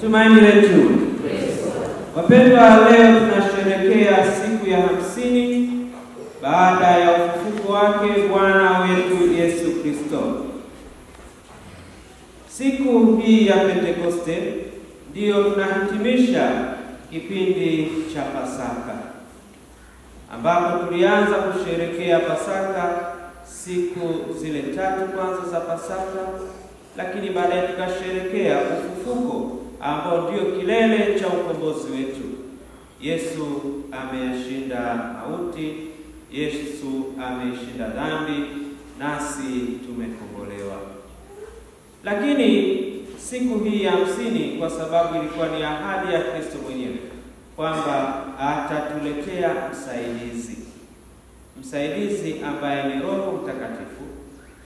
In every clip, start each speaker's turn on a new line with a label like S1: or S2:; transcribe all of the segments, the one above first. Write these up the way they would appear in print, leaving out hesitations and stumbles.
S1: Tumaini letu. Wapendwa, leo tunasherehekea siku ya 50 baada ya ufufuko wake Bwana wetu Yesu Kristo. Siku hii ya Pentekoste ndiyo tunahitimisha kipindi cha Pasaka, ambapo tulianza kusherehekea Pasaka siku zile 3 kwanza za Pasaka, lakini baadaye tukasherehekea ufufuko ambao ndio kilele cha ukombozi wetu. Yesu ameshinda mauti, Yesu ameshinda dhambi, nasi tumekombolewa. Lakini siku hii ya 50, kwa sababu ilikuwa ni ahadi ya Kristo mwenyewe kwamba atatuletea msaidizi ambaye ni Roho Mtakatifu.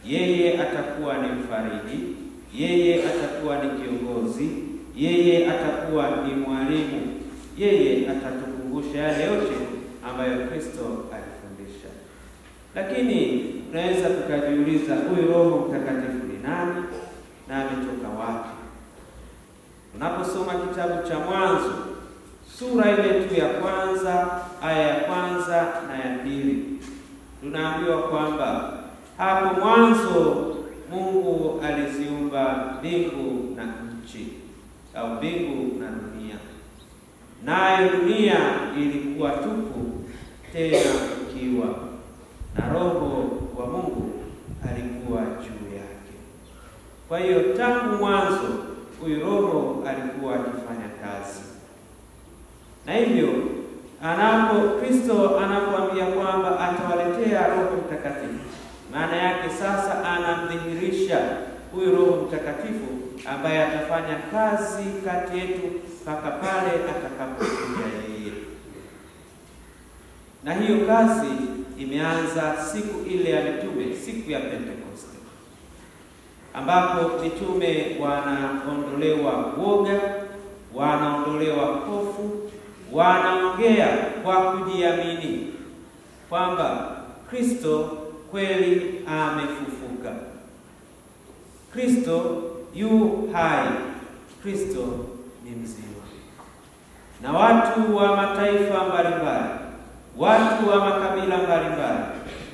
S1: Yeye atakuwa ni mfariji, yeye atakuwa ni kiongozi, yeye atakuwa ni mwalimu, yeye atatukumbusha yale yote ambayo Kristo alifundisha. Lakini tunaweza tukajiuliza, huyu Roho Mtakatifu ni nani na ametoka wapi? Tunaposoma kitabu cha Mwanzo sura ile tu ya kwanza, aya ya kwanza na ya 2, tunaambiwa kwamba hapo mwanzo Mungu aliziumba mbingu na nchi, au mbingu na dunia. Nayo dunia ilikuwa tupu, tena ukiwa, na Roho wa Mungu alikuwa juu yake. Kwa hiyo tangu mwanzo huyu Roho alikuwa akifanya kazi. Na hivyo Kristo anapoambia kwamba atawaletea Roho Mtakatifu, maana yake sasa anamdhihirisha huyu Roho Mtakatifu ambaye atafanya kazi kati yetu mpaka pale atakapokuja yeye. Na hiyo kazi imeanza siku ile ya mitume, siku ya Pentekoste, ambapo mitume wanaondolewa woga, wanaondolewa hofu, wanaongea kwa kujiamini kwamba Kristo kweli amefufuka, Kristo yu hai, Kristo ni mzima. Na watu wa mataifa mbalimbali, watu wa makabila mbalimbali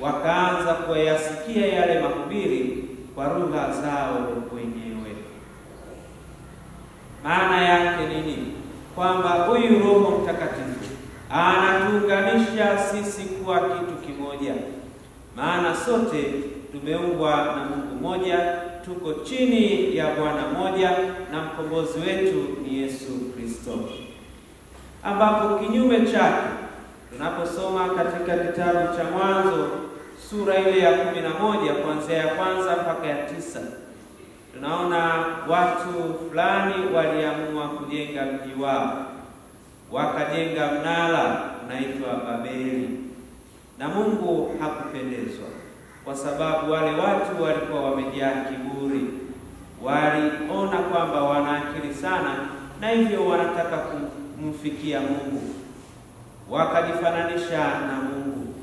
S1: wakaanza kuyasikia yale mahubiri kwa lugha zao wenyewe. Maana yake nini? Kwamba huyu Roho Mtakatifu anatuunganisha sisi kuwa kitu kimoja. Maana sote tumeumbwa na Mungu mmoja, tuko chini ya Bwana mmoja, na mkombozi wetu ni Yesu Kristo. Ambapo kinyume chake, tunaposoma katika kitabu cha Mwanzo sura ile ya 11 kuanzia ya kwanza mpaka ya 9, tunaona watu fulani waliamua kujenga mji wao. Wakajenga mnara unaitwa Babeli. Na Mungu hakupendezwa, kwa sababu wale watu walikuwa wamejaa kiburi. Waliona kwamba wana akili sana, na hivyo wanataka kumfikia Mungu, wakajifananisha na Mungu.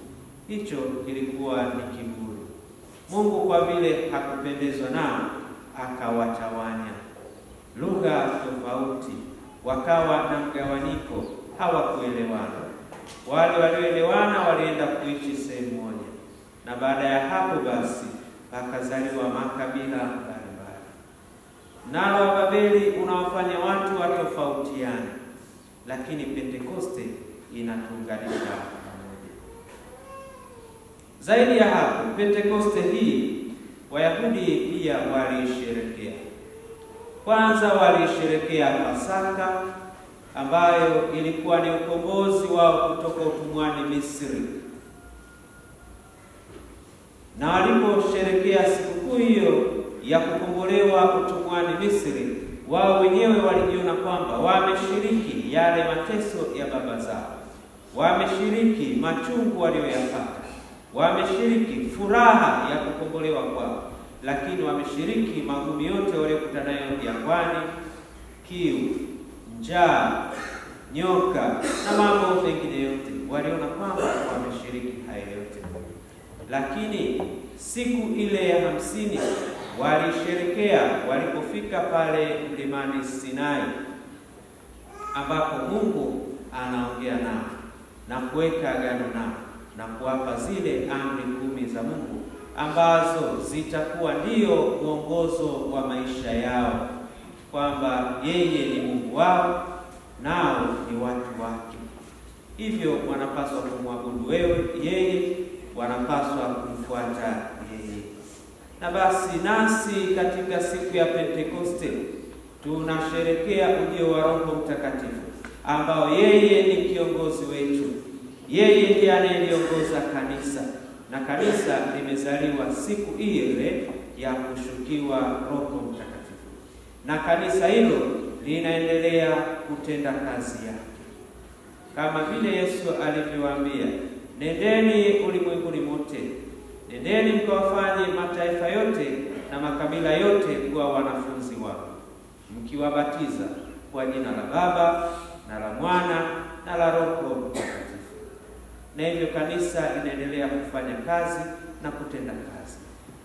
S1: Hicho kilikuwa ni kiburi. Mungu kwa vile hakupendezwa nao, akawatawanya. Lugha tofauti, wakawa na mgawanyiko, hawakuelewana. Wale walioelewana walienda kuishi sehemu moja, na baada ya hapo basi akazaliwa makabila mbalimbali. Mnara wa Babeli unawafanya watu watofautiane, lakini Pentekoste inatuunganisha pamoja. Zaidi ya hapo, Pentekoste hii Wayahudi pia walisherehekea. Kwanza walisherehekea Pasaka, ambayo ilikuwa ni ukombozi wao kutoka utumwani Misri. Na waliposherehekea sikukuu hiyo ya kukombolewa utumwani Misri, wao wenyewe walijiona kwamba wameshiriki yale mateso ya baba zao, wameshiriki machungu walioyapata, wameshiriki furaha ya kukombolewa kwao, lakini wameshiriki magumu yote waliokutana nayo jangwani, kiu, njaa, nyoka na mambo mengine yote. Waliona kwamba wameshiriki haya yote. Lakini siku ile ya 50 walisherekea walipofika pale mlimani Sinai, ambapo Mungu anaongea nao na kuweka agano nao na kuwapa zile amri 10 za Mungu ambazo zitakuwa ndio mwongozo wa maisha yao, kwamba yeye ni Mungu wao nao ni watu wake. Hivyo wanapaswa kumwabudu yeye, wanapaswa kumfuata yeye. Na basi nasi katika siku ya Pentekoste tunasherekea ujio wa Roho Mtakatifu, ambao yeye ni kiongozi wetu. Yeye ndiye anayeliongoza kanisa, na kanisa limezaliwa siku ile ya kushukiwa Roho Mtakatifu, na kanisa hilo linaendelea kutenda kazi yake, kama vile Yesu alivyowaambia, nendeni ulimwenguni mote, nendeni mkawafanye mataifa yote na makabila yote kuwa wanafunzi wangu, mkiwabatiza kwa jina la Baba na la Mwana na la Roho Mtakatifu. Na hivyo kanisa linaendelea kufanya kazi na kutenda kazi,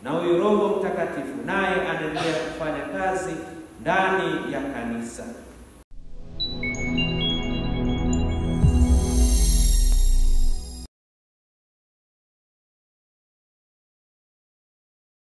S1: na huyu Roho Mtakatifu naye anaendelea kufanya kazi ndani ya kanisa.